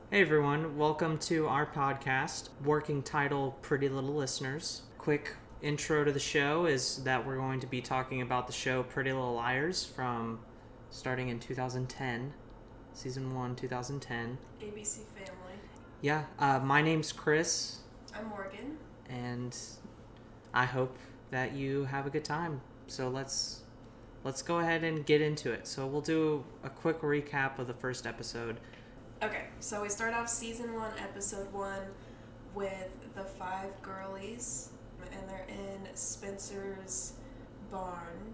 Hey everyone, welcome to our podcast, working title Pretty Little Listeners. Quick intro to the show is that we're going to be talking about the show Pretty Little Liars from starting in 2010, season 1, 2010. ABC Family. Yeah, my name's Chris, I'm Morgan. and I hope that you have a good time. So let's go ahead and get into it. So we'll do a quick recap of the first episode. Okay, so we start off season 1, episode 1 with the 5 girlies, and they're in Spencer's barn,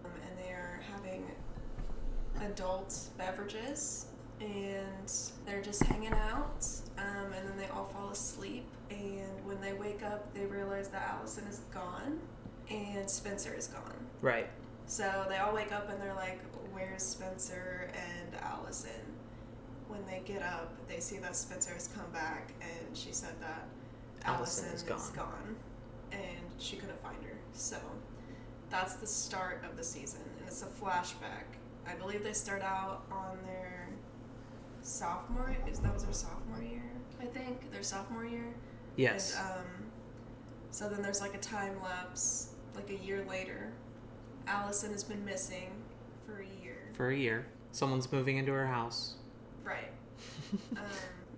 and they're having adult beverages, and they're just hanging out, and then they all fall asleep, and when they wake up, they realize that Allison is gone, and Spencer is gone. Right. So they all wake up and they're like, where's Spencer and Allison? When they get up, they see that Spencer has come back, and she said that Allison is gone, and she couldn't find her. So that's the start of the season, and it's a flashback. I believe they start out on their sophomore. That was their sophomore year, I think. Their sophomore year. Yes. And, so then there's like a time lapse, like a year later. Allison has been missing for a year. For a year. Someone's moving into her house. Right.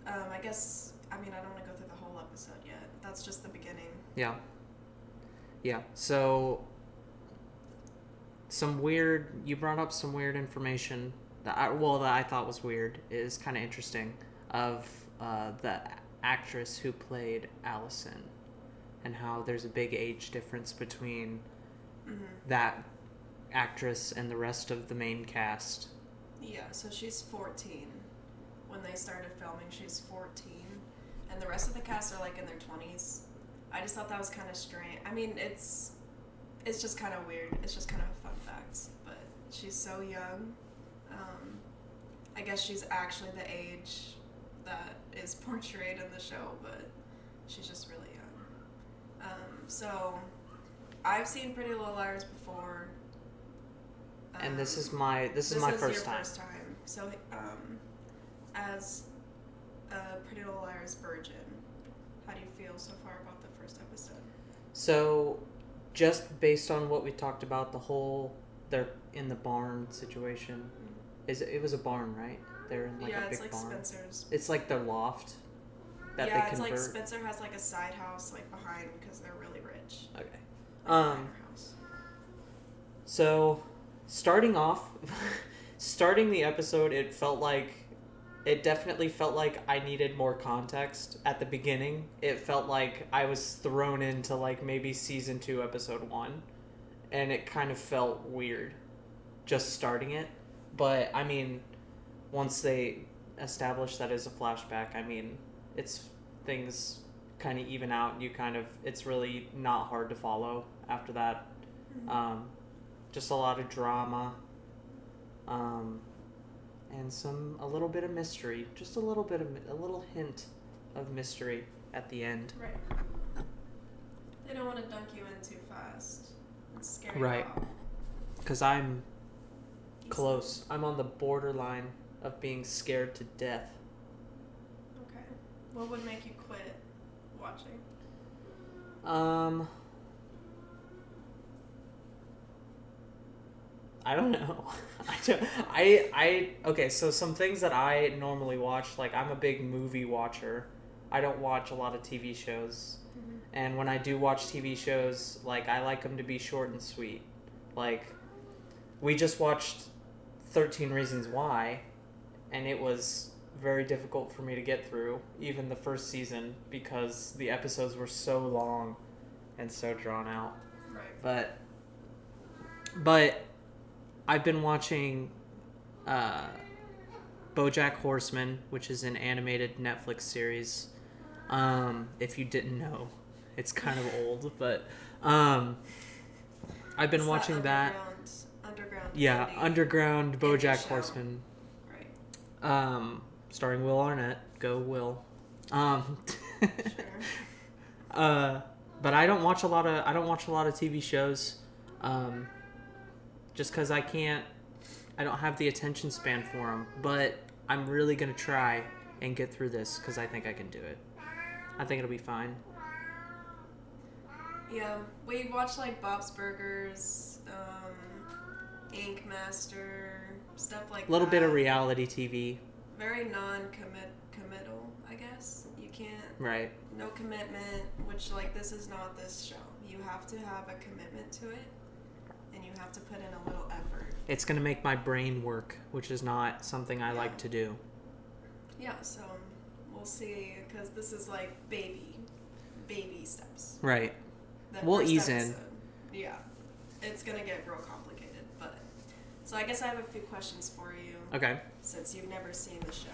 I guess, I don't want to go through the whole episode yet. That's just the beginning. Yeah. So, you brought up some weird information that I thought was weird, is kind of interesting, of the actress who played Allison, and how there's a big age difference between that actress and the rest of the main cast. Yeah, so she's 14. When they started filming, she's 14. And the rest of the cast are like in their 20s. I just thought that was kind of strange. It's just kind of weird. It's just kind of a fun fact. But she's so young. I guess she's actually the age that is portrayed in the show, but she's just really young. So I've seen Pretty Little Liars before. And this is my first time. First time. So, as a Pretty Little Liars virgin, how do you feel so far about the first episode? So, just based on what we talked about, they're in the barn situation. It was a barn, right? They're in like a big barn. Yeah, it's like Spencer's. It's like their loft that they convert. Yeah, it's like Spencer has like a side house like behind because they're really rich. Okay. Like house. So, starting the episode, it definitely felt like I needed more context at the beginning. It felt like I was thrown into like maybe season 2, episode 1, and it kind of felt weird just starting it. But once they establish that as a flashback, it's things kind of even out. It's really not hard to follow after that. Mm-hmm. Just a lot of drama, and a little bit of mystery. Just a little hint of mystery at the end. Right. They don't want to dunk you in too fast. It's scary. Right. Because I'm close. I'm on the borderline of being scared to death. Okay. What would make you quit watching? I don't know. Okay, so some things that I normally watch, like I'm a big movie watcher. I don't watch a lot of TV shows. Mm-hmm. And when I do watch TV shows, like I like them to be short and sweet. Like we just watched 13 Reasons Why, and it was very difficult for me to get through, even the first season, because the episodes were so long and so drawn out. Right. But I've been watching BoJack Horseman, which is an animated Netflix series. If you didn't know, it's kind of old, but I've been watching that. Underground. Yeah, Underground BoJack Horseman. Right. Starring Will Arnett. Go Will. Sure. But I don't watch a lot of TV shows. Just because I don't have the attention span for them. But I'm really going to try and get through this because I think I can do it. I think it'll be fine. Yeah, we watch like Bob's Burgers, Ink Master, stuff like that. A little bit of reality TV. Very non-committal, I guess. You can't. Right. No commitment, which like this is not this show. You have to have a commitment to it, and you have to put in a little effort. It's going to make my brain work, which is not something I like to do. Yeah, so we'll see, because this is like baby steps. Right. The We'll first ease episode. in. Yeah. It's going to get real complicated, but... So I guess I have a few questions for you. Okay. Since you've never seen the show.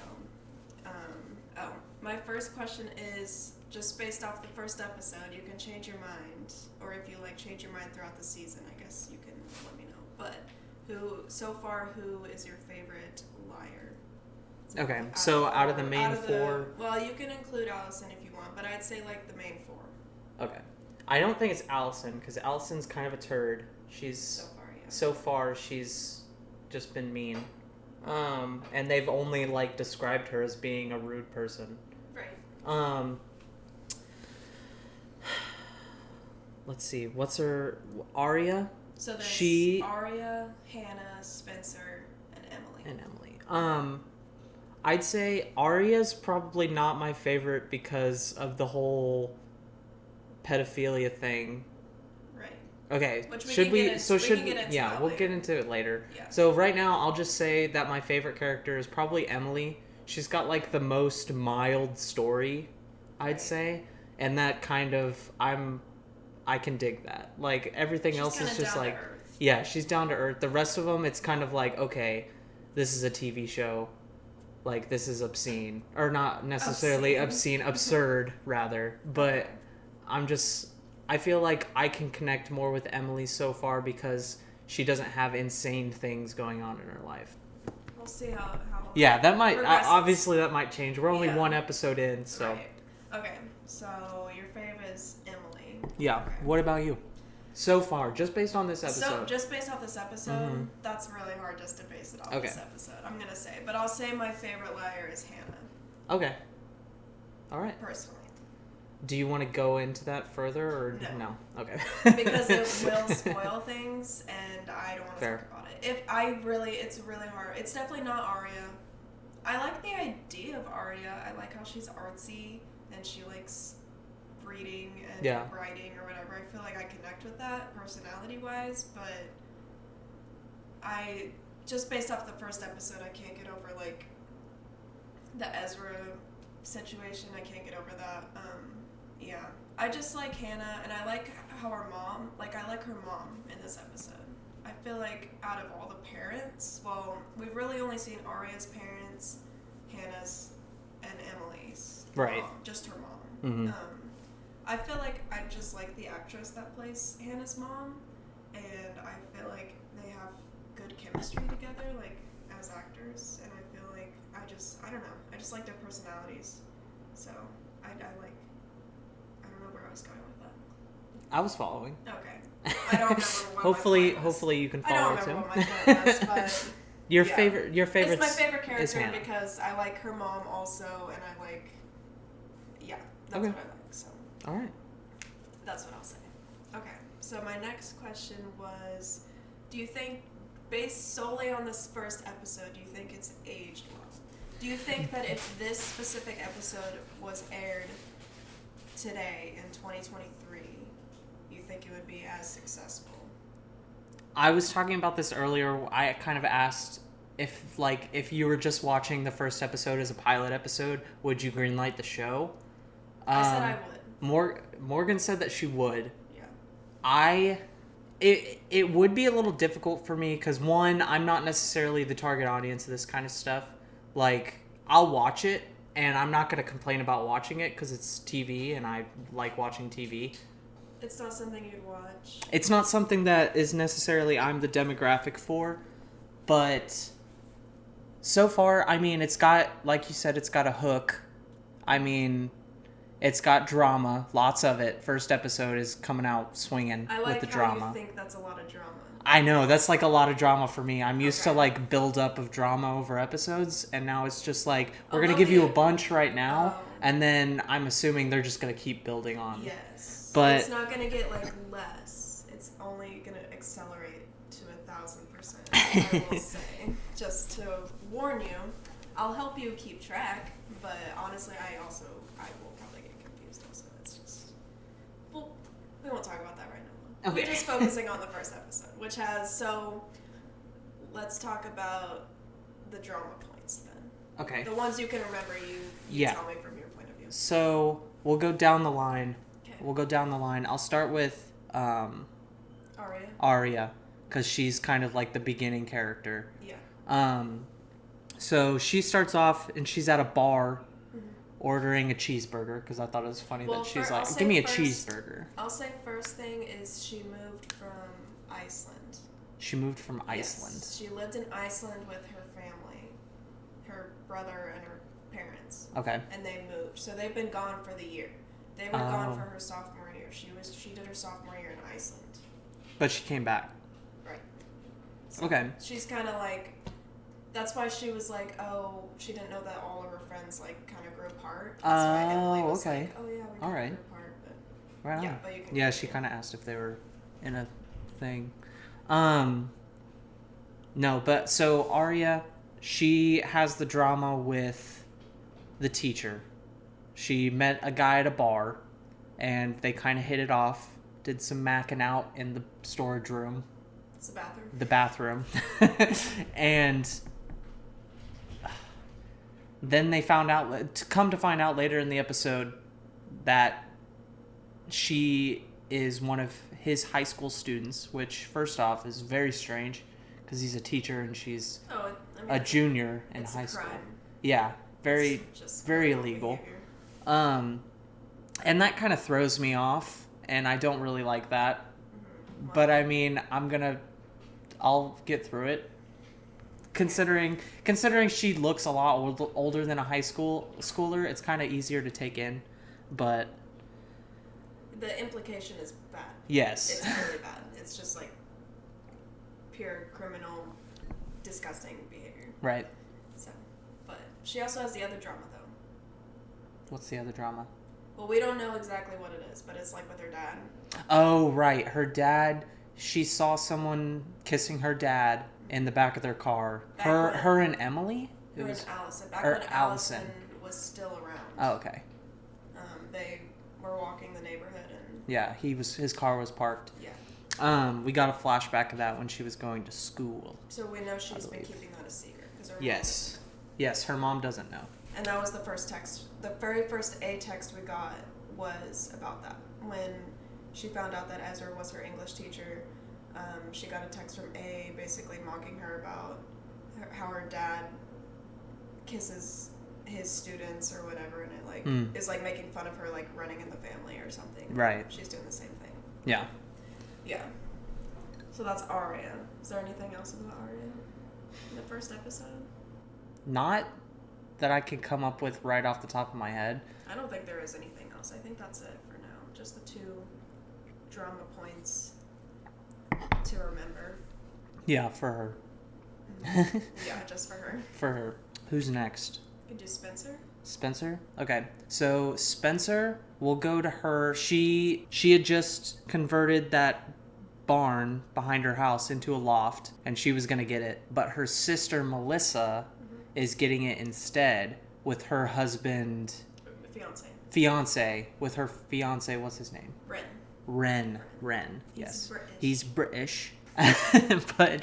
My first question is, just based off the first episode, you can change your mind, or if you like change your mind throughout the season, I guess you can let me know. But who is your favorite liar? Okay, so out of the main four... Well, you can include Allison if you want, but I'd say like the main four. Okay. I don't think it's Allison, because Allison's kind of a turd. So far, she's just been mean. And they've only, like, described her as being a rude person. Right. Let's see. What's her... Arya? So there's Arya, Hannah, Spencer, and Emily. I'd say Arya's probably not my favorite because of the whole pedophilia thing. Right. Okay. Which should we? Yeah, we'll get into it later. Yeah. So right now, I'll just say that my favorite character is probably Emily. She's got like the most mild story, I'd say, and that kind of I can dig that. Like everything else is just like, yeah, she's down to earth. The rest of them, it's kind of like, okay, this is a TV show. Like, this is obscene. Or not necessarily obscene, absurd, rather. But I feel like I can connect more with Emily so far because she doesn't have insane things going on in her life. We'll see how yeah, that might, obviously that might change. We're only one episode in, so. Right. Okay, so your fave is Emily. Yeah, okay. What about you? So far, just based on this episode. So, just based off this episode, that's really hard just to base it off this episode, I'm going to say. But I'll say my favorite liar is Hannah. Okay. All right. Personally. Do you want to go into that further, or no? Okay. Because it will spoil things, and I don't want to talk about it. It's really hard. It's definitely not Arya. I like the idea of Arya. I like how she's artsy, and she likes reading and writing or whatever. I feel like I connect with that personality-wise, but just based off the first episode, I can't get over, like, the Ezra situation. I can't get over that. Yeah. I just like Hannah, and I like how I like her mom in this episode. I feel like out of all the parents, well, we've really only seen Arya's parents, Hannah's, and Emily's. Right. Mom, just her mom. Mm-hmm. I feel like I just like the actress that plays Hannah's mom, and I feel like they have good chemistry together, like, as actors, and I feel like I don't know, I just like their personalities, so I don't know where I was going with that. I was following. Okay. I don't remember what hopefully you can follow it too. I don't remember what my point was, but your favorite it's my favorite character because I like her mom also, and I like that's what I like, so. All right. That's what I'll say. Okay. So my next question was, do you think, based solely on this first episode, do you think it's aged well? Do you think that if this specific episode was aired today in 2023, you think it would be as successful? I was talking about this earlier. I kind of asked if you were just watching the first episode as a pilot episode, would you greenlight the show? I said I would. Morgan said that she would. Yeah. It would be a little difficult for me because, one, I'm not necessarily the target audience of this kind of stuff. Like, I'll watch it, and I'm not going to complain about watching it because it's TV, and I like watching TV. It's not something you'd watch. It's not something that is necessarily I'm the demographic for, but so far, I mean, it's got, like you said, it's got a hook. I mean, it's got drama, lots of it. First episode is coming out swinging with the drama. I like how you think that's a lot of drama. I know, that's like a lot of drama for me. I'm used to Okay. like build up of drama over episodes, and now it's just like we're gonna Although give you a the- bunch right now, Oh. and then I'm assuming they're just gonna keep building on. Yes. But- it's not gonna get like less. It's only gonna accelerate to 1,000%. I will say, just to warn you. I'll help you keep track, but honestly, I will probably get confused. Also, it's just. Well, we won't talk about that right now. Okay. We're just focusing on the first episode, which has so. Let's talk about the drama points then. Okay. The ones you can remember. You Yeah. tell me from your point of view. So we'll go down the line. Okay. We'll go down the line. I'll start with Aria. Arya, because she's kind of like the beginning character. Yeah. So she starts off and she's at a bar Mm-hmm. ordering a cheeseburger, because I thought it was funny Well, that she's I'll like, say give me a first- cheeseburger. I'll say first thing is she moved from Iceland. She moved from Iceland. Yes, she lived in Iceland with her family, her brother and her parents, Okay. and they moved. So they've been gone for the year. They were gone Oh. for her sophomore year. She did her sophomore year in Iceland. But she came back. Right. So Okay. she's kind of like. That's why she was like, oh, she didn't know that all of her friends like kind of grew apart. That's why Emily Oh, was okay. like, oh yeah, we All kind right. of grew apart, but Right on. yeah, but you can. Yeah, she kind of asked if they were in a thing. No, but so Arya, she has the drama with the teacher. She met a guy at a bar, and they kind of hit it off. Did some macking out in the storage room, It's the bathroom. the bathroom, and then they found out. To come to find out later in the episode that she is one of his high school students, which first off is very strange because he's a teacher and she's Oh, I mean, a it's- junior in it's high a school. crime. Yeah, very It's just very criminal illegal. behavior. And that kind of throws me off, and I don't really like that. But I mean, I'll get through it. Considering she looks a lot older than a high schooler, it's kind of easier to take in. But The implication is bad. yes, It's really bad. It's just like pure criminal, disgusting behavior. right. So, but she also has the other drama though. What's the other drama? Well, we don't know exactly what it is, but it's like with her dad. Oh, right. Her dad. She saw someone kissing her dad in the back of their car. Back when- Her and Emily. Her and Allison. Back or when Allison. Allison was still around. Oh, okay. They were walking the neighborhood and Yeah, his car was parked. yeah. We got a flashback of that when she was going to school. So we know she's been believe. keeping that a secret because her mom Yes. Yes, her mom doesn't know. And that was the first text. The very first A text we got was about that. When she found out that Ezra was her English teacher, she got a text from A basically mocking her about how her dad kisses his students or whatever, and it like is like making fun of her like running in the family or something. Right. She's doing the same thing. Yeah. Yeah. So that's Arya. Is there anything else about Arya in the first episode? Not that I can come up with right off the top of my head. I don't think there is anything else. I think that's it for now. Just the two drama points to remember. Yeah, for her. Yeah, just for her. For her. Who's next? You can do Spencer. Spencer? Okay. So Spencer, we'll go to her. She had just converted that barn behind her house into a loft, and she was going to get it. But her sister Melissa is getting it instead with her husband, Fiance. with her fiance, what's his name? Ren. Ren. He's Yes. British. He's British. But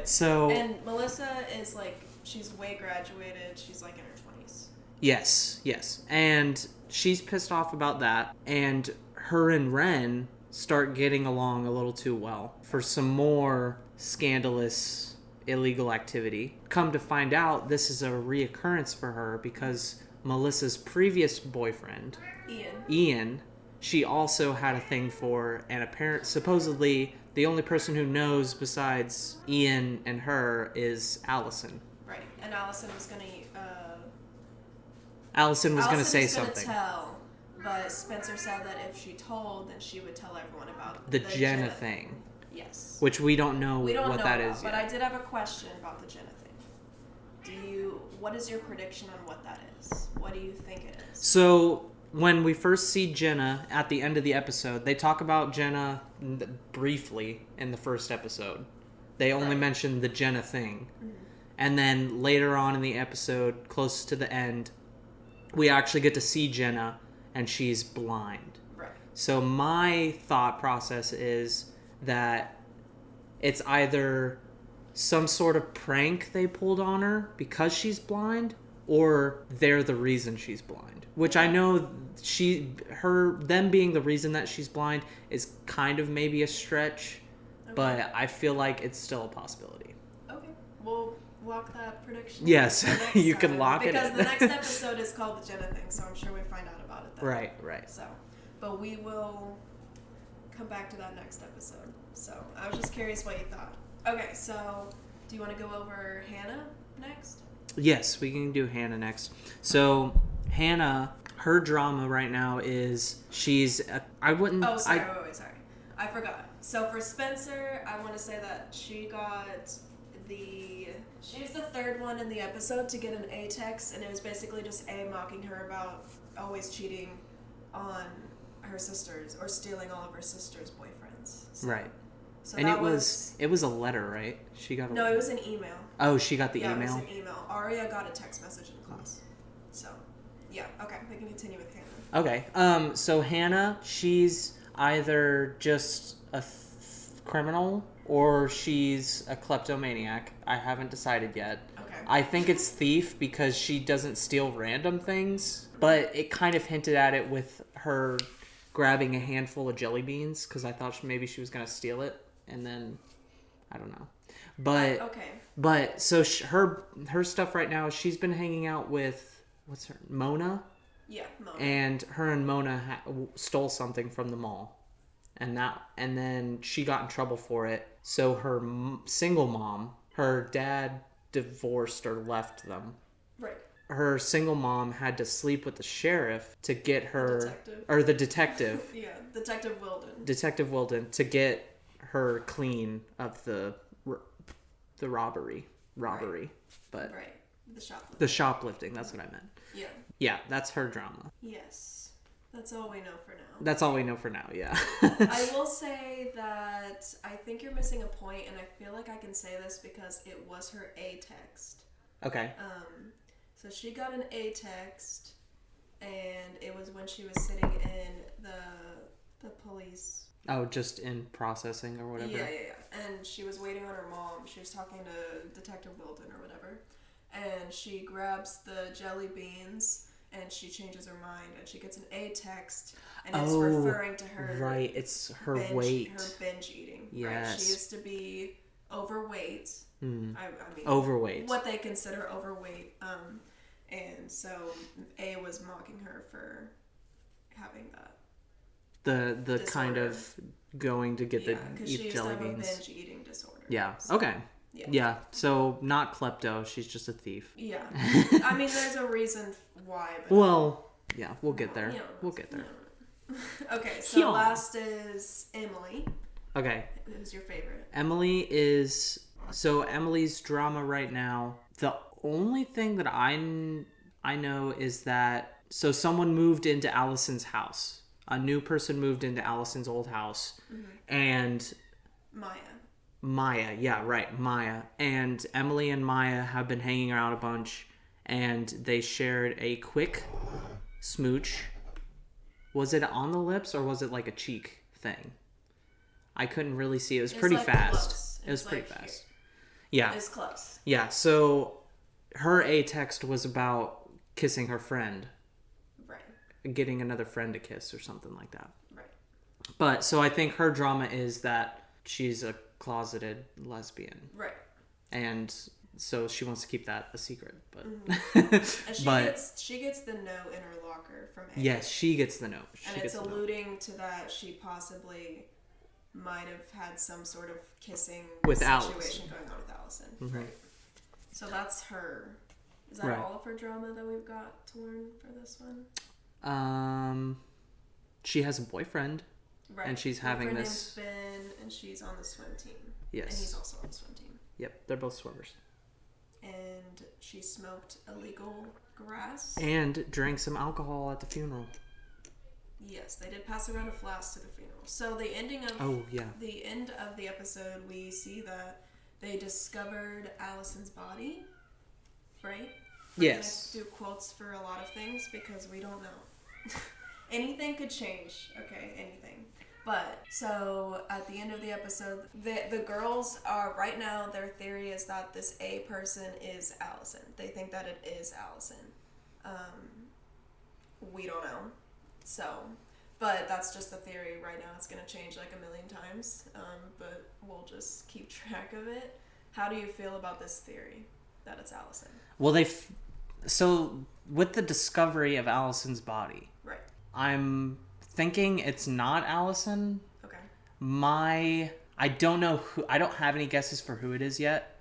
so And Melissa is like, she's way graduated. She's like in her 20s. Yes. And she's pissed off about that. And her and Ren start getting along a little too well for some more scandalous, illegal activity. Come to find out, this is a reoccurrence for her because Melissa's previous boyfriend, Ian, she also had a thing for, and supposedly the only person who knows besides Ian and her is Allison. Right. And Allison was going to... Allison was going to say was gonna something. Tell, but Spencer said that if she told, then she would tell everyone about The Jenna thing. Yes. Which we don't know We don't what know that about, is but yet. I did have a question about the Jenna thing. What is your prediction on what that is? What do you think it is? So when we first see Jenna at the end of the episode, they talk about Jenna briefly in the first episode. They only mention the Jenna thing. Mm-hmm. And then later on in the episode, close to the end, we actually get to see Jenna, and she's blind. Right. So my thought process is that it's either some sort of prank they pulled on her because she's blind, or they're the reason she's blind. Which I know them being the reason that she's blind is kind of maybe a stretch, but I feel like it's still a possibility. Okay. We'll lock that prediction. Yes, you can lock it in. Because the next episode is called the Jenna thing, so I'm sure we find out about it then. Right. So, but we will come back to that next episode. So, I was just curious what you thought. Okay, so do you want to go over Hannah next? Yes, we can do Hannah next. So, Hannah, her drama right now is I wouldn't... Oh, sorry. I forgot. So for Spencer, I want to say that she's the third one in the episode to get an A text, and it was basically just A mocking her about always cheating on her sisters or stealing all of her sisters' boyfriends. So, right. So and it was a letter, right? She got No, it was an email. Oh, she got the email? Yeah, it was an email. Aria got a text message in class. So, yeah, okay, we can continue with Hannah. Okay, so Hannah, she's either just a criminal or she's a kleptomaniac. I haven't decided yet. Okay. I think it's thief because she doesn't steal random things, but it kind of hinted at it with her grabbing a handful of jelly beans because I thought maybe she was going to steal it, and then I don't know. But okay. But so her stuff right now, she's been hanging out with Mona. Yeah, Mona. And her and Mona stole something from the mall. And then she got in trouble for it. So her single mom, her dad divorced or left them. Right. Her single mom had to sleep with the sheriff to get her... the detective. Yeah, Detective Wilden. Detective Wilden to get her clean of the robbery. Right. But right. The shoplifting, that's what I meant. Yeah. Yeah, that's her drama. Yes. That's all we know for now. That's all we know for now, yeah. I will say that I think you're missing a point, and I feel like I can say this because it was her A text. Okay. So she got an A text, and it was when she was sitting in the police. Oh, just in processing or whatever? Yeah. And she was waiting on her mom. She was talking to Detective Wilden or whatever. And she grabs the jelly beans, and she changes her mind, and she gets an A text, and it's referring to her. Right, it's her weight. Her binge eating. Yes. Right? She used to be overweight. I mean, overweight. What they consider overweight. And so A was mocking her for having that. The disorder. Kind of going to get eat jelly beans. Because she used to have a binge eating disorder. Yeah. So, okay. Yeah. So not klepto. She's just a thief. Yeah. I mean, there's a reason why. But well, yeah, we'll get there. We'll get there. Okay. So last is Emily. Okay. Who's your favorite? Emily's drama right now. The only thing that I know is that someone moved into Allison's house. A new person moved into Allison's old house, and Maya, yeah, right, Maya. And Emily and Maya have been hanging out a bunch, and they shared a quick smooch. Was it on the lips, or was it like a cheek thing? I couldn't really see. It was pretty fast. It was pretty fast. Yeah. It's close. Yeah, so her A text was about kissing her friend. Right. Getting another friend to kiss or something like that. Right. But, so I think her drama is that she's a closeted lesbian. Right. And so she wants to keep that a secret. But and she gets the note in her locker from A. Yes, she gets the note. And it's alluding to that she possibly might have had some sort of kissing situation going on with Allison. Mm-hmm. Right. So that's her. Is that all of her drama that we've got to learn for this one? She has a boyfriend. Right. And she's having her this. name's Ben, and she's on the swim team. Yes. And he's also on the swim team. Yep, they're both swimmers. And she smoked illegal grass. And drank some alcohol at the funeral. Yes, they did pass around a flask to the funeral. So the ending of the end of the episode, we see that they discovered Allison's body, right? Yes. We're gonna do quotes for a lot of things because we don't know. Anything could change. Okay, anything. But so at the end of the episode, the girls are right now. Their theory is that this A person is Allison. They think that it is Allison. We don't know. So, but that's just the theory right now. It's going to change like a million times, but we'll just keep track of it. How do you feel about this theory that it's Allison? Well, so with the discovery of Allison's body, right? I'm thinking it's not Allison. Okay. I don't know who. I don't have any guesses for who it is yet,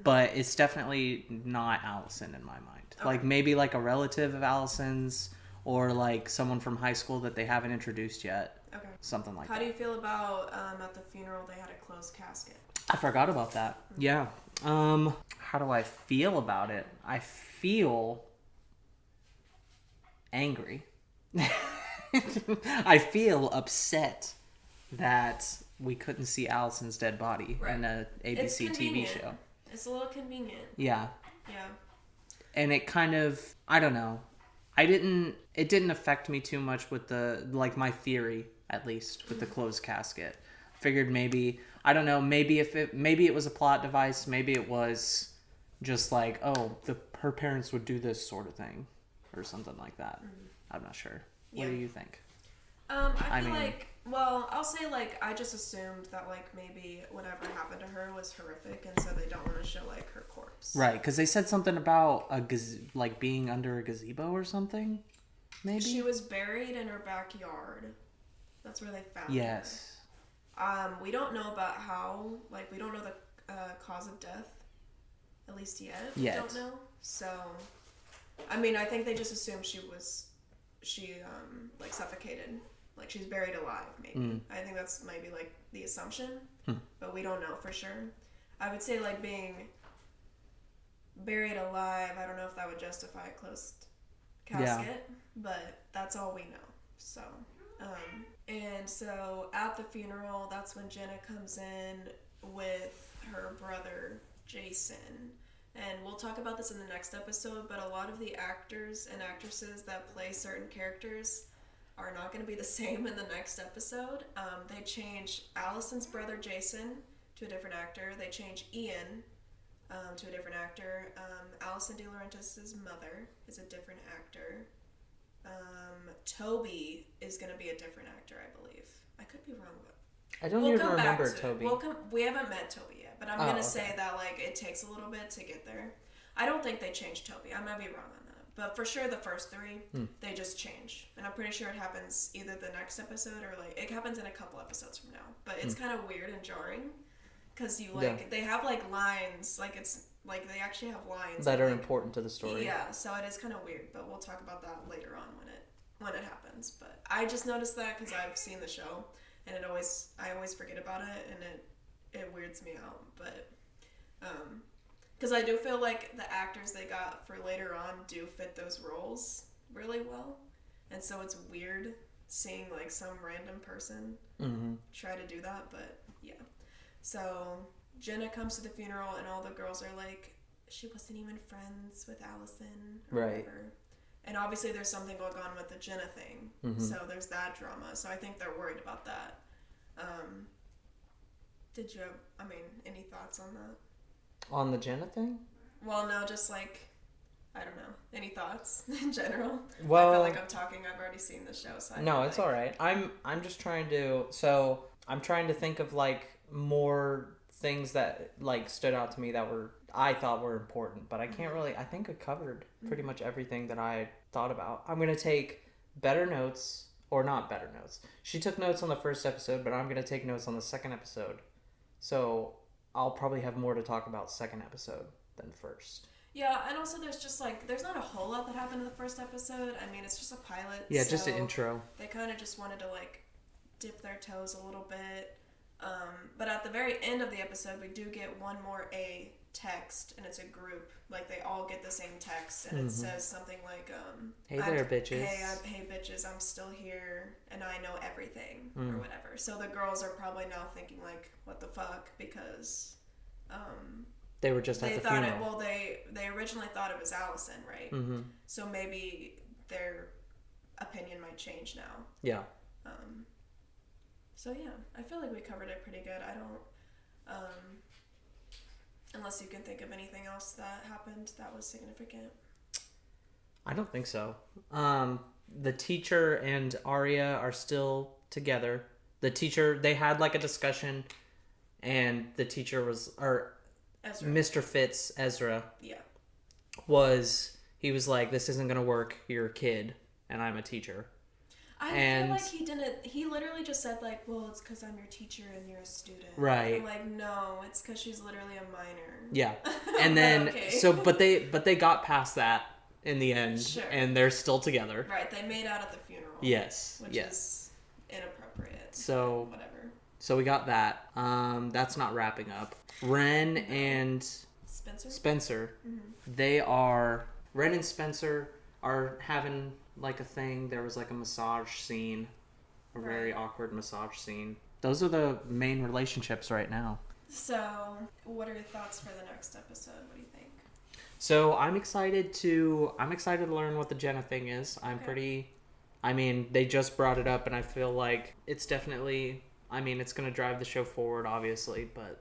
but it's definitely not Allison in my mind. Okay. Like maybe like a relative of Allison's. Or like someone from high school that they haven't introduced yet. Okay. Something like that. How do you feel about at the funeral they had a closed casket? I forgot about that. Yeah. How do I feel about it? I feel angry. I feel upset that we couldn't see Allison's dead body in a ABC TV show. It's a little convenient. Yeah. Yeah. And it kind of, I don't know. It didn't affect me too much with my theory, at least, with the closed casket. Figured maybe, I don't know, maybe it was a plot device, maybe it was just like, oh, her parents would do this sort of thing, or something like that. I'm not sure. What do you think? I feel like, well, I'll say like I just assumed that like maybe whatever happened to her was horrific, and so they don't want to show like her corpse. Right, because they said something about like being under a gazebo or something. Maybe she was buried in her backyard. That's where they found her. Yes. We don't know about how. Like we don't know the cause of death, at least yet. We don't know. So, I mean, I think they just assumed she like suffocated. Like she's buried alive, maybe. I think that's maybe like the assumption, but we don't know for sure. I would say like being buried alive, I don't know if that would justify a closed casket, but that's all we know. So, and so at the funeral, that's when Jenna comes in with her brother Jason. And we'll talk about this in the next episode, but a lot of the actors and actresses that play certain characters are not going to be the same in the next episode. They change Allison's brother Jason to a different actor. They change Ian to a different actor. Allison DeLaurentis' mother is a different actor. Toby is going to be a different actor, I believe. I could be wrong, but I don't even remember Toby. We haven't met Toby yet, but I'm going to say that like it takes a little bit to get there. I don't think they changed Toby. I might be wrong on that. But for sure the first three, they just change. And I'm pretty sure it happens either the next episode or like it happens in a couple episodes from now. But it's kind of weird and jarring because they have like lines, like it's like they actually have lines that are important to the story. Yeah, so it is kind of weird, but we'll talk about that later on when it happens. But I just noticed that because I've seen the show and I always forget about it and it weirds me out. But because I do feel like the actors they got for later on do fit those roles really well, and so it's weird seeing like some random person try to do that. But yeah, so Jenna comes to the funeral and all the girls are like, she wasn't even friends with Allison or whatever. And obviously there's something going on with the Jenna thing, so there's that drama. So I think they're worried about that. Did you have, any thoughts on that? On the Jenna thing? Well, no, just like, I don't know. Any thoughts in general? Well, I feel like I'm talking. I've already seen the show, so no, it's all right. I'm just trying to. So I'm trying to think of like more things that like stood out to me that I thought were important, but I can't really. I think I covered pretty much everything that I thought about. I'm gonna take better notes, or not better notes. She took notes on the first episode, but I'm gonna take notes on the second episode. So I'll probably have more to talk about second episode than first. Yeah, and also there's not a whole lot that happened in the first episode. I mean, it's just a pilot. Yeah, just an intro. They kind of just wanted to like dip their toes a little bit. But at the very end of the episode, we do get one more A text, and it's a group. Like, they all get the same text, and it says something like, hey there, bitches. Hey, bitches, I'm still here, and I know everything, or whatever. So the girls are probably now thinking, like, what the fuck, because they were just at the funeral. They originally thought it was Allison, right? Mm-hmm. So maybe their opinion might change now. Yeah. So yeah, I feel like we covered it pretty good. I don't, unless you can think of anything else that happened that was significant. I don't think so. The teacher and Arya are still together. The teacher, they had like a discussion, and the teacher was, or Ezra. Mr. Fitz, Ezra, Yeah. he was like, this isn't gonna work. You're a kid, and I'm a teacher. I feel like he literally just said, like, well, it's because I'm your teacher and you're a student. Right. And I'm like, no, it's because she's literally a minor. Yeah. And then, okay. but they got past that in the end, sure. and they're still together. Right, they made out at the funeral. Yes. Which is inappropriate. So, whatever. So we got that. That's not wrapping up. Ren and Spencer, Ren and Spencer are having like a thing. There was like a massage scene, very awkward massage scene. Those are the main relationships right now. So, what are your thoughts for the next episode? What do you think? So I'm excited to learn what the Jenna thing is. They just brought it up, and I feel like it's definitely, it's going to drive the show forward, obviously, but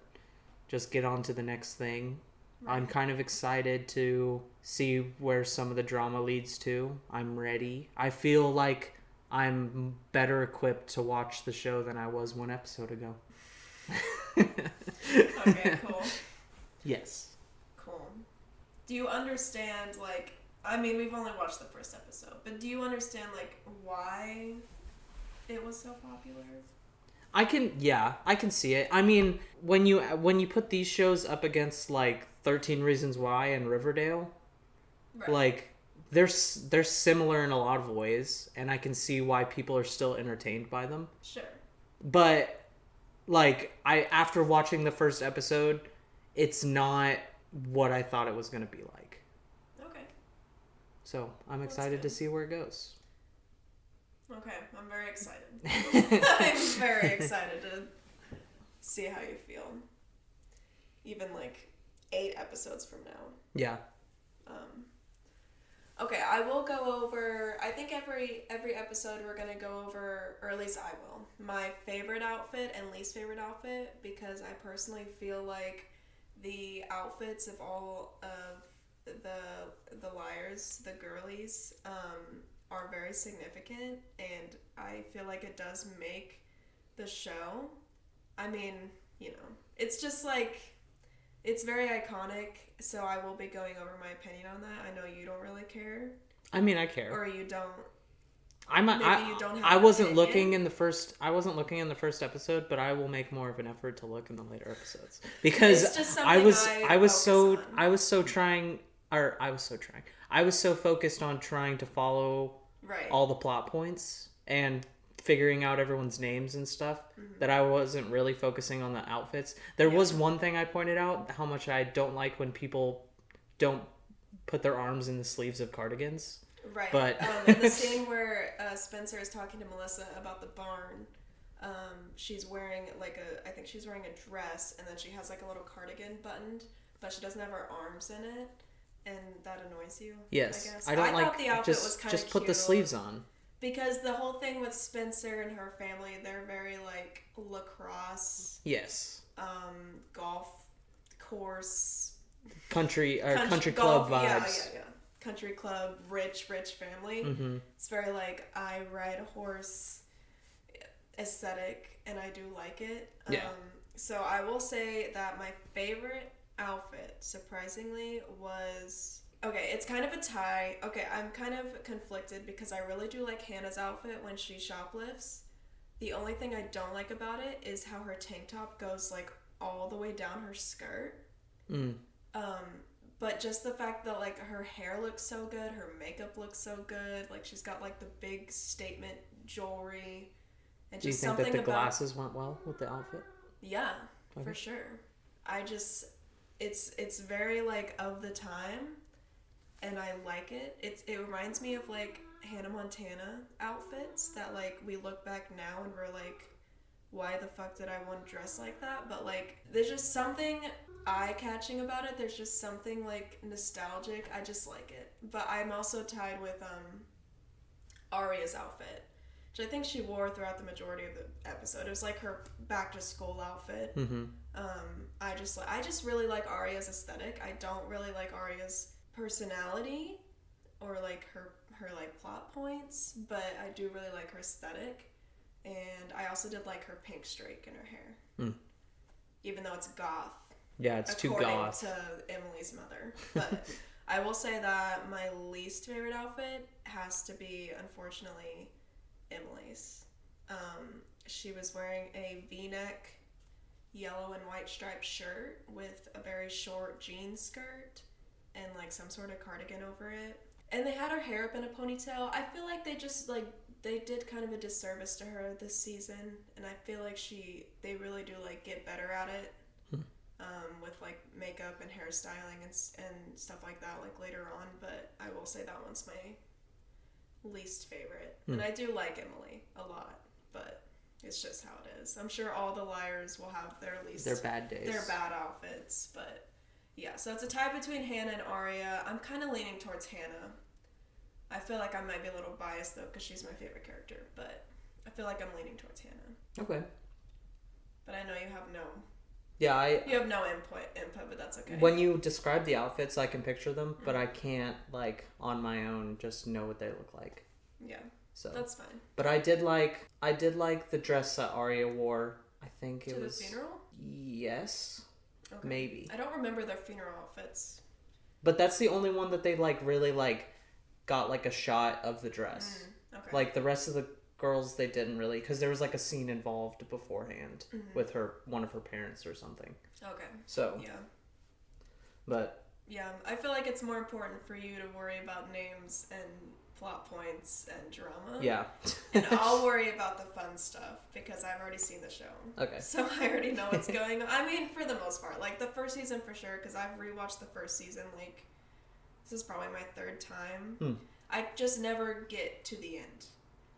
just get on to the next thing. Right. I'm kind of excited to see where some of the drama leads to. I'm ready. I feel like I'm better equipped to watch the show than I was one episode ago. Okay, cool. Yes. Cool. Do you understand, like, we've only watched the first episode, but do you understand, like, why it was so popular? I can see it. When you put these shows up against, like, 13 Reasons Why and Riverdale, right. Like, they're similar in a lot of ways, and I can see why people are still entertained by them. Sure. But, like, after watching the first episode, it's not what I thought it was going to be like. Okay. So, I'm excited to see where it goes. Okay, I'm very excited. I'm very excited to see how you feel. Even, like, 8 episodes from now. Yeah. Okay, I will go over, I think every episode we're going to go over, or at least I will, my favorite outfit and least favorite outfit, because I personally feel like the outfits of all of the liars, the girlies, are very significant, and I feel like it does make the show. It's just like, it's very iconic, so I will be going over my opinion on that. I know you don't really care. I care. Or you don't. You don't have I wasn't looking in the first episode, but I will make more of an effort to look in the later episodes, because I was so focused on trying to follow all the plot points and figuring out everyone's names and stuff, that I wasn't really focusing on the outfits. There was one thing I pointed out, how much I don't like when people don't put their arms in the sleeves of cardigans. Right. But in the scene where Spencer is talking to Melissa about the barn, she's wearing I think she's wearing a dress, and then she has like a little cardigan buttoned, but she doesn't have her arms in it, and that annoys you. Yes. I guess. I don't thought the outfit was kind of just put the sleeves on. Because the whole thing with Spencer and her family, they're very, like, lacrosse. Yes. Golf course. Country club golf, vibes. Yeah. Country club, rich family. Mm-hmm. It's very, like, I ride a horse aesthetic, and I do like it. Yeah. So I will say that my favorite outfit, surprisingly, was... Okay, it's kind of a tie. Okay, I'm kind of conflicted because I really do like Hannah's outfit when she shoplifts. The only thing I don't like about it is how her tank top goes like all the way down her skirt. But just the fact that like her hair looks so good, her makeup looks so good, like she's got like the big statement jewelry, And Do you just think that something the about glasses went well with the outfit? yeah, Okay. for sure. I just it's very like of the time, and I like it. It reminds me of like Hannah Montana outfits that like we look back now and we're like, why the fuck did I want to dress like that? But like there's just something eye-catching about it. There's just something like nostalgic. I just like it. But I'm also tied with Arya's outfit, which I think she wore throughout the majority of the episode. It was like her back to school outfit. Mm-hmm. I just really like Arya's aesthetic. I don't really like Arya's personality or like her like plot points, but I do really like her aesthetic. And I also did like her pink streak in her hair. Mm. Even though it's goth. Yeah, it's too goth. According to Emily's mother. But I will say that my least favorite outfit has to be, unfortunately, Emily's. She was wearing a V-neck yellow and white striped shirt with a very short jean skirt and like some sort of cardigan over it. And they had her hair up in a ponytail. I feel like they just like they did kind of a disservice to her this season, and I feel like they really do like get better at it. With like makeup and hairstyling and stuff like that like later on, but I will say that one's my least favorite. And I do like Emily a lot, but it's just how it is. I'm sure all the liars will have their bad days. Their bad outfits, but yeah, so it's a tie between Hannah and Arya. I'm kind of leaning towards Hannah. I feel like I might be a little biased though because she's my favorite character, but I feel like I'm leaning towards Hannah. Okay. But I know you have no Yeah, you have no input, but that's okay. When you describe the outfits, I can picture them, but I can't, like, on my own, just know what they look like. Yeah, so that's fine. But I did like the dress that Arya wore. I think it was... To the funeral? Yes. Okay. Maybe. I don't remember their funeral outfits. But that's the only one that they, like, really, like, got, like, a shot of the dress. Okay. Like, the rest of the girls, they didn't really, because there was like a scene involved beforehand with one of her parents or something. Okay. So yeah, but yeah, I feel like it's more important for you to worry about names and plot points and drama. Yeah. And I'll worry about the fun stuff because I've already seen the show. Okay. So I already know what's going on. I mean, for the most part, like the first season for sure, because I've rewatched the first season. Like, this is probably my third time. I just never get to the end.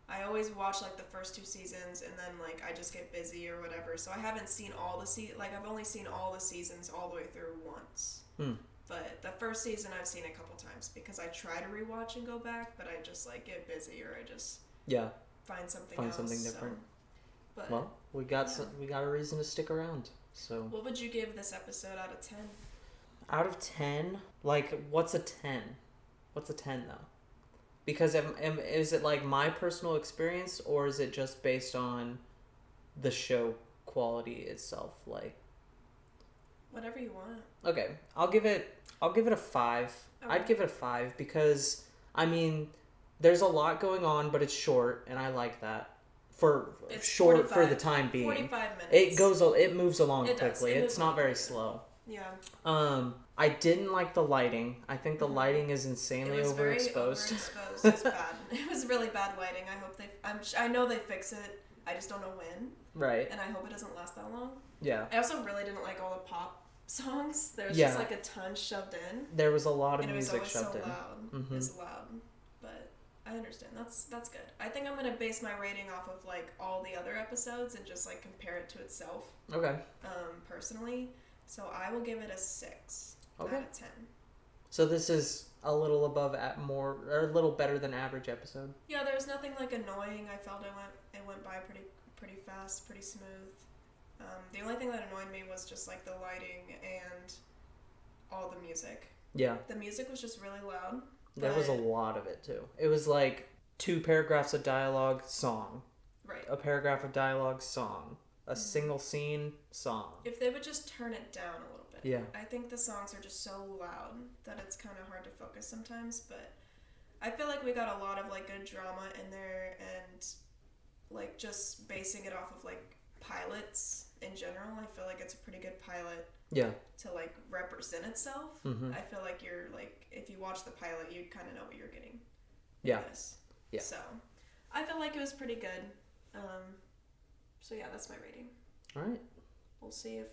I always watch like the first 2 seasons and then like I just get busy or whatever. So I haven't seen all the like I've only seen all the seasons all the way through once. But the first season I've seen a couple times because I try to rewatch and go back, but I just like get busy or I just find something different. So, but, well, we got a reason to stick around. So what would you give this episode out of 10? Out of 10? Like, what's a 10? What's a 10 though? Because is it like my personal experience or is it just based on the show quality itself? Like, whatever you want. Okay, I'll give it a 5. Okay. I'd give it a 5 because I mean, there's a lot going on, but it's short, and I like that. It's short for the time being. 45 minutes. It moves along quickly. It's not very quickly. slow. Yeah. I didn't like the lighting. I think the lighting is insanely overexposed. Very overexposed. It was bad. It was really bad lighting. I hope I know they fix it. I just don't know when. Right. And I hope it doesn't last that long. Yeah. I also really didn't like all the pop songs. There was just like a ton shoved in. There was a lot of music And shoved it was always in. so loud. It's loud. But I understand. That's good. I think I'm gonna base my rating off of like all the other episodes and just like compare it to itself. Okay. Personally. So I will give it a 6 out of 10. So this is a little above a little better than average episode. Yeah, there was nothing like annoying. I felt it went by pretty fast, pretty smooth. The only thing that annoyed me was just like the lighting and all the music. Yeah. The music was just really loud. There was a lot of it too. It was like 2 paragraphs of dialogue, song. Right. A paragraph of dialogue, song. A single scene, song. If they would just turn it down a little bit. Yeah. I think the songs are just so loud that it's kind of hard to focus sometimes, but I feel like we got a lot of like good drama in there and like just basing it off of like pilots in general. I feel like it's a pretty good pilot. Yeah. To like represent itself. I feel like you're like if you watch the pilot, you kind of know what you're getting. Yeah. This. Yeah. So, I feel like it was pretty good. So yeah, that's my rating. All right. We'll see if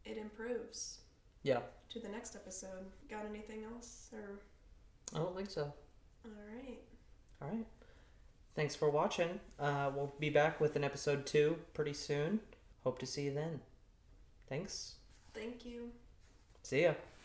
it improves. Yeah. To the next episode. Got anything else? Or I don't think so. Alright. All right. Thanks for watching. We'll be back with an episode 2 pretty soon. Hope to see you then. Thanks. Thank you. See ya.